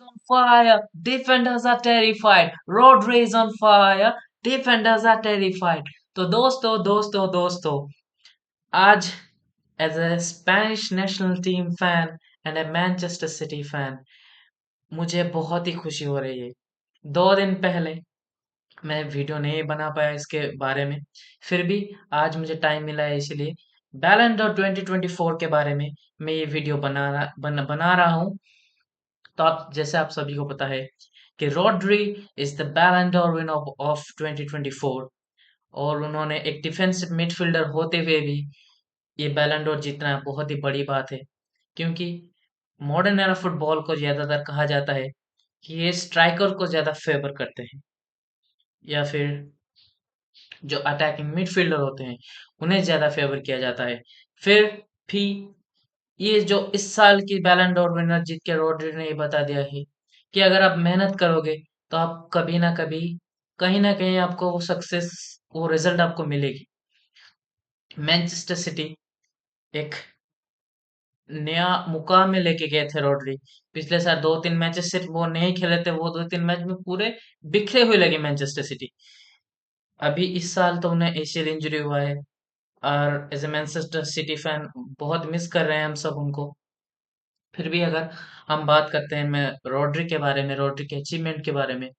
on fire. Defenders are terrified. Rodri is on fire. Defenders are terrified. तो दोस्तों आज as a Spanish national team fan and a Manchester City fan मुझे बहुत ही खुशी हो रही है। 2 दिन पहले मैं वीडियो नहीं बना पाया इसके बारे में, फिर भी आज मुझे टाइम मिला है, इसलिए बैलन डोर 2024 के बारे में मैं ये वीडियो बना रहा हूँ। तो आप जैसे आप सभी को पता है कि रॉड्री इज द बैलन डोर विनर ऑफ 2024 और उन्होंने एक डिफेंसिव मिडफील्डर होते हुए भी ये बैलन डोर जीतना बहुत ही बड़ी बात है, क्योंकि मॉडर्न एरा फुटबॉल को ज्यादातर कहा जाता है कि ये स्ट्राइकर को ज्यादा फेवर करते हैं, या फिर जो अटैकिंग मिडफील्डर होते हैं उन्हें ज्यादा फेवर किया जाता है। फिर भी ये जो इस साल की बैलन डोर विनर जीत के रॉड्री ने ये बता दिया है कि अगर आप मेहनत करोगे तो आप कभी ना कभी कहीं ना कहीं आपको वो सक्सेस, वो रिजल्ट आपको मिलेगी। मैनचेस्टर सिटी एक नया मुकाम में लेके गए थे रॉड्री। पिछले साल 2-3 मैचेस सिर्फ वो नहीं खेले थे, वो 2-3 मैच में पूरे बिखरे हुए लगे मैनचेस्टर सिटी। अभी इस साल तो उन्हें एशियल इंजरी हुआ है और as a Manchester City fan बहुत मिस कर रहे हैं हम सब उनको। फिर भी अगर हम बात करते हैं मैं रॉड्री के बारे में, रॉड्री के अचीवमेंट के बारे में,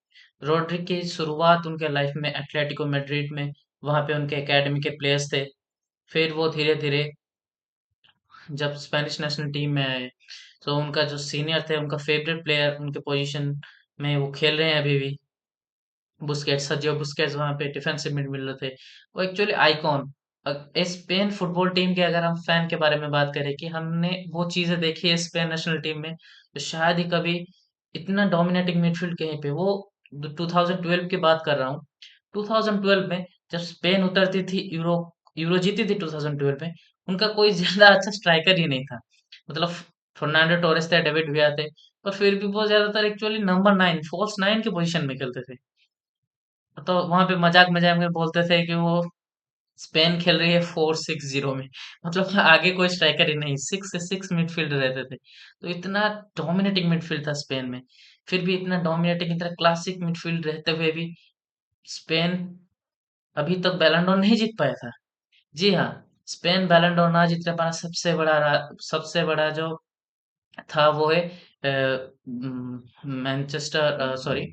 रॉड्री की शुरुआत उनके लाइफ में एटलेटिको मैड्रिड में, वहां पे उनके एकेडमी के प्लेयर्स थे। फिर वो धीरे धीरे जब स्पेनिश नेशनल टीम में आए तो उनका जो सीनियर थे, उनका फेवरेट प्लेयर उनके पोजीशन में वो खेल रहे हैं अभी भी, बुस्केट्स, सर्जियो बुस्केट्स वहां पे डिफेंसिव मिडफील्डर थे। वो actually icon. Spain football team के अगर हम फैन के बारे में बात करें कि हमने वो चीजें देखी है स्पेन नेशनल टीम में, तो शायद ही कभी इतना डोमिनेटिंग मिडफील्ड कहीं पे वो 2012 की बात कर रहा हूँ। 2012 में जब स्पेन उतरती थी, यूरो यूरो जीती थी 2012 में, उनका कोई ज्यादा अच्छा स्ट्राइकर ही नहीं था। मतलब फर्नांडो टोरेस थे, डेविड विया थे, पर फिर भी वो ज्यादातर एक्चुअली नंबर 9, फॉल्स 9 की पोजीशन में खेलते थे। तो वहां पे मजाक मजाक में बोलते थे कि वो स्पेन खेल रही है 4-6-0 में। मतलब आगे कोई स्ट्राइकर ही नहीं, 6 6 मिडफील्ड रहते थे। तो इतना डोमिनेटिंग मिडफील्ड था स्पेन में। फिर भी इतना डोमिनेटिंग, इतना क्लासिक मिडफील्ड रहते हुए भी स्पेन अभी तक बैलन डोर नहीं जीत पाया था। जी हाँ, स्पेन बैलन डोर ना जीतने पाना सबसे बड़ा जो था वो है Manchester, sorry,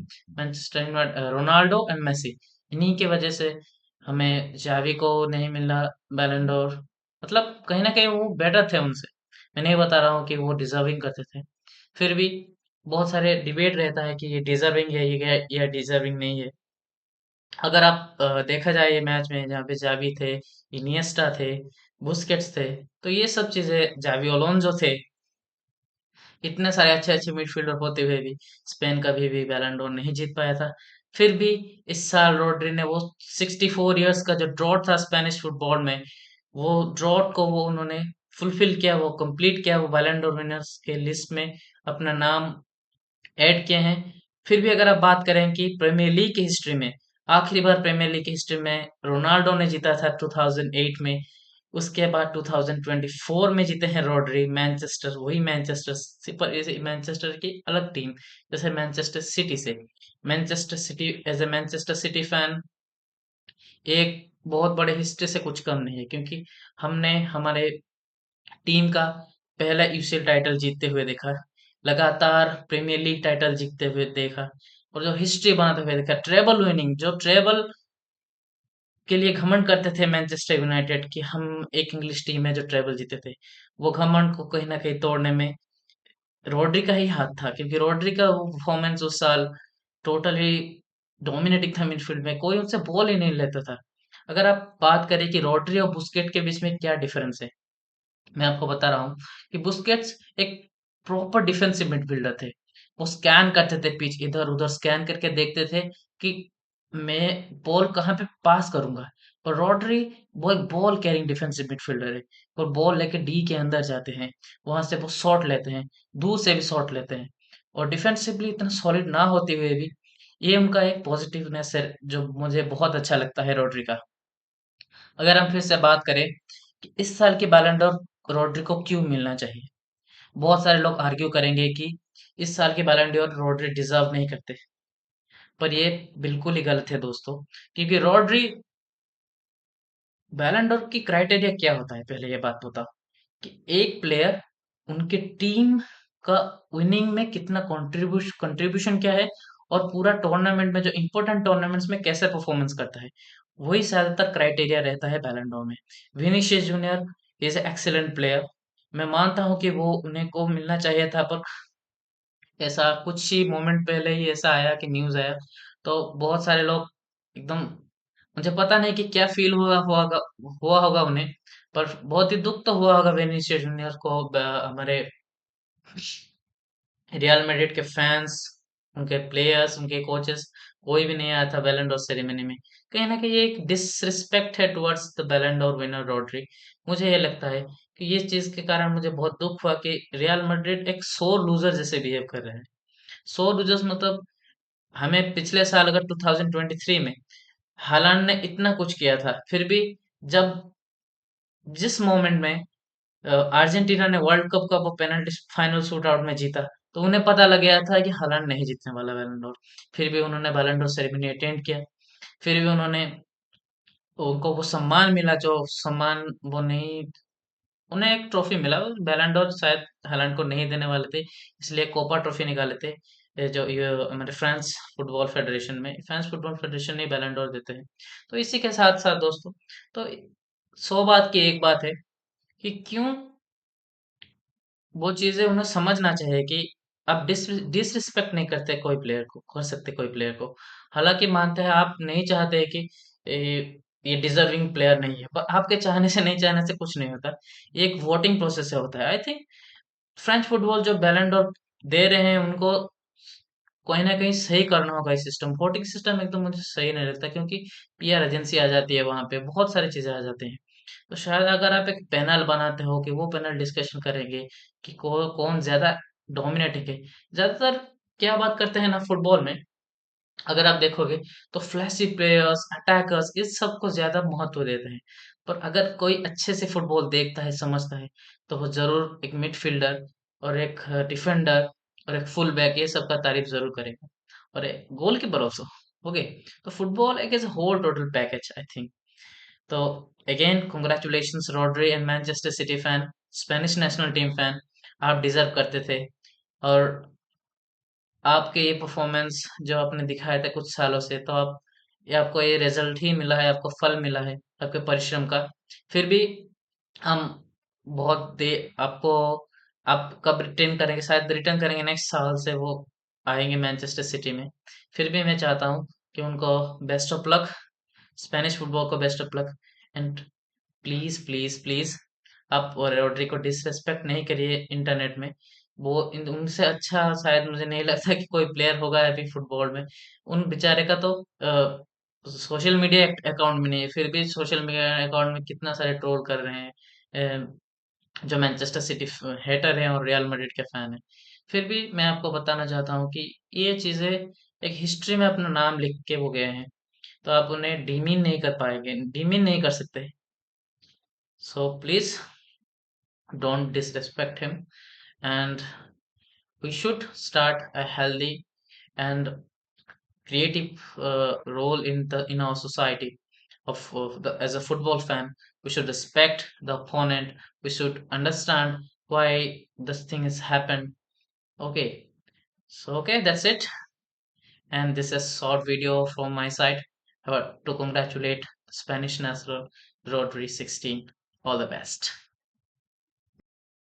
Ronaldo and Messi. इन्हीं की वजह से हमें जावी को नहीं मिला बैलन डोर। मतलब कहीं ना कहीं वो बेटर थे उनसे, मैं नहीं बता रहा हूँ कि वो डिजर्विंग करते थे। फिर भी बहुत सारे डिबेट रहता है कि ये डिजर्विंग है, ये या डिजर्विंग नहीं है। अगर आप देखा जाए ये मैच में जहाँ पे जावी थे, इनिएस्टा थे, बुस्केट्स थे, तो ये सब चीजें, जावी ओलोंजो थे, इतने सारे अच्छे अच्छे मिडफील्डर होते हुए भी स्पेन कभी भी बैलन डोर नहीं जीत पाया था। फिर भी इस साल रोड्री ने वो 64 इयर्स का जो ड्रॉट था स्पेनिश फुटबॉल में, वो ड्रॉट को वो उन्होंने फुलफिल किया, वो कंप्लीट किया, वो बैलन डोर विनर्स के लिस्ट में अपना नाम ऐड किए हैं। फिर भी अगर आप बात करें कि प्रीमियर लीग की हिस्ट्री में आखिरी बार प्रीमियर लीग की हिस्ट्री में रोनाल्डो ने जीता था 2008 में, उसके बाद 2024 में जीते हैं रॉड्री। मैनचेस्टर, वही मैनचेस्टर पर मैनचेस्टर की अलग टीम, जैसे मैनचेस्टर सिटी से। Manchester City, as a Manchester City fan, एक बहुत बड़े हिस्ट्री से कुछ कम नहीं है, क्योंकि हमने हमारे टीम का पहला यूसीएल टाइटल जीतते हुए देखा, लगातार प्रीमियर लीग टाइटल जीतते हुए देखा, और जो हिस्ट्री बनाते हुए देखा, ट्रेबल विनिंग, जो ट्रेबल के लिए घमंड करते थे मैनचेस्टर यूनाइटेड कि हम एक इंग्लिश टीम है जो ट्रेबल जीते थे, वो घमंड को कहीं ना कहीं तोड़ने में रॉड्री का ही हाथ था, क्योंकि रॉड्री का वो परफॉर्मेंस उस साल टोटली डोमिनेटिंग था मिडफील्ड में, कोई उनसे बॉल ही नहीं लेता था। अगर आप बात करें कि रॉड्री और बुस्केट के बीच में क्या डिफरेंस है, मैं आपको बता रहा हूँ कि बुस्केट्स एक प्रॉपर डिफेंसिव मिडफील्डर थे। वो स्कैन करते थे, पिच इधर उधर स्कैन करके देखते थे कि मैं बॉल कहाँ पे पास करूंगा। और रॉड्री वो एक बॉल कैरिंग डिफेंसिव मिडफील्डर है। वो बॉल लेके डी के अंदर जाते हैं, वहां से वो शॉट लेते हैं, दूर से भी शॉट लेते हैं, और डिफेंसिवली इतना सॉलिड ना होते हुए भी ये उनका एक पॉजिटिवनेस है जो मुझे बहुत अच्छा लगता है रॉड्री का। अगर हम फिर से बात करें कि इस साल की बैलन डोर रॉड्री को क्यों मिलना चाहिए, बहुत सारे लोग आर्ग्यू करेंगे कि इस साल के बैलन डोर रॉड्री डिजर्व नहीं करते। पर ये बिल्कुल ही गलत है दोस्तों, क्योंकि रॉड्री बैलन डोर की क्राइटेरिया क्या होता है, पहले ये बात बताओ कि एक प्लेयर उनके टीम का विनिंग में कितना कंट्रीब्यूशन क्या है, और पूरा टूर्नामेंट में जो इंपॉर्टेंट टूर्नामेंट्स में कैसे परफॉर्मेंस करता है, वही ज्यादातर क्राइटेरिया रहता है बैलन डोर में। Vinicius junior is excellent player, मैं मानता हूं कि वो उन्हें को मिलना चाहिए था, पर ऐसा कुछ ही मोमेंट पहले ही ऐसा आया कि न्यूज आया, तो बहुत सारे लोग एकदम, मुझे पता नहीं कि क्या फील हुआ होगा उन्हें, पर बहुत ही दुख तो हुआ होगा विनीसियस जूनियर को। हमारे रियल मैड्रिड के फैंस, उनके प्लेयर्स, उनके कोचेस, कोई भी नहीं आया था बैलन डोर सेरेमनी में। कहीं ना कहीं ये एक डिसरिस्पेक्ट है टुवर्ड्स द बैलन डोर विनर रॉड्री। मुझे ये लगता है कि ये चीज के कारण मुझे बहुत दुख हुआ कि रियल मैड्रिड एक सोर लूजर जैसे बिहेव कर रहे हैं। सोर लूजर्स मतलब, हमें पिछले साल अगर 2023 में हालांड ने इतना कुछ किया था, फिर भी जब जिस मोमेंट में अर्जेंटीना ने वर्ल्ड कप का वो पेनल्टी फाइनल शूट आउट में जीता, तो उन्हें पता लग गया था कि हालांड नहीं जीतने वाला बैलन डोर। फिर भी उन्होंने बैलन डोर सेरेमनी अटेंड किया, फिर भी उन्होंने, उनको वो सम्मान मिला जो सम्मान वो नहीं, उन्हें एक ट्रॉफी मिला। बैलन डोर शायद हालांड को नहीं देने वाले थे, इसलिए कोपा ट्रॉफी निकाले थे। ये हमारे फ्रांस फुटबॉल फेडरेशन में, फ्रांस फुटबॉल फेडरेशन ही बैलन डोर देते हैं। तो इसी के साथ साथ दोस्तों, तो 100 बात की एक बात है कि क्यों वो चीजें उन्हें समझना चाहिए कि आप डिसरिस्पेक्ट नहीं करते कोई प्लेयर को, कर सकते कोई प्लेयर को। हालांकि मानते हैं आप नहीं चाहते कि ये डिजर्विंग प्लेयर नहीं है, पर आपके चाहने से नहीं चाहने से कुछ नहीं होता। ये एक वोटिंग प्रोसेस से होता है। आई थिंक फ्रेंच फुटबॉल जो बैलन डोर दे रहे हैं उनको कहीं ना कहीं सही करना होगा। इस सिस्टम, वोटिंग सिस्टम एकदम मुझे सही नहीं लगता, क्योंकि पीआर एजेंसी आ जाती है वहां पे, बहुत सारी चीजें आ जाती हैं। तो शायद अगर आप एक पैनल बनाते हो कि वो पैनल डिस्कशन करेंगे कि कौन ज्यादा डोमिनेटिंग है। ज्यादातर क्या बात करते हैं ना फुटबॉल में, अगर आप देखोगे तो फ्लैशी प्लेयर्स, अटैकर्स, इस सब को ज्यादा महत्व देते हैं। पर अगर कोई अच्छे से फुटबॉल देखता है, समझता है, तो वो जरूर एक मिडफील्डर और एक डिफेंडर और एक फुल बैक, ये सब का तारीफ जरूर करेगा, और एक गोल कीपर ऑल्सो। ओके, तो फुटबॉल एक as whole total package I think. तो again congratulations Rodri and Manchester City fan, Spanish national team fan, आप डिजर्व करते थे। और आपके ये परफॉर्मेंस जो आपने दिखाया था कुछ सालों से, तो आप, ये आपको ये रिजल्ट ही मिला है, आपको फल मिला है आपके परिश्रम का। फिर भी हम बहुत दे आपको, आप कब रिटर्न करेंगे, शायद रिटर्न करेंगे नेक्स्ट साल से वो आएंगे मैनचेस्टर सिटी में। फिर भी मैं चाहता हूँ कि उनको best of luck, Spanish football को best of luck. And please please please, आप रॉड्री को डिसरेस्पेक्ट नहीं करिए इंटरनेट में। वो उनसे अच्छा शायद मुझे नहीं लगता कि कोई प्लेयर होगा अभी फुटबॉल में। उन बेचारे का तो सोशल मीडिया अकाउंट में नहीं है, फिर भी सोशल मीडिया अकाउंट में कितना सारे ट्रोल कर रहे हैं जो मैनचेस्टर सिटी हेटर हैं और रियल मैड्रिड के फैन हैं। फिर भी मैं आपको बताना चाहता हूँ कि ये चीजें एक हिस्ट्री में अपना नाम लिख के वो गए हैं, तो आप उन्हें डीमीन नहीं कर पाएंगे, डीमीन नहीं कर सकते। So please don't disrespect him, and we should start a healthy and creative role in our society of the, as a football fan. We should respect the opponent, we should understand why this thing has happened. Okay, so okay, that's it, and this is short video from my side to congratulate Spanish national Rodri 16. All the best.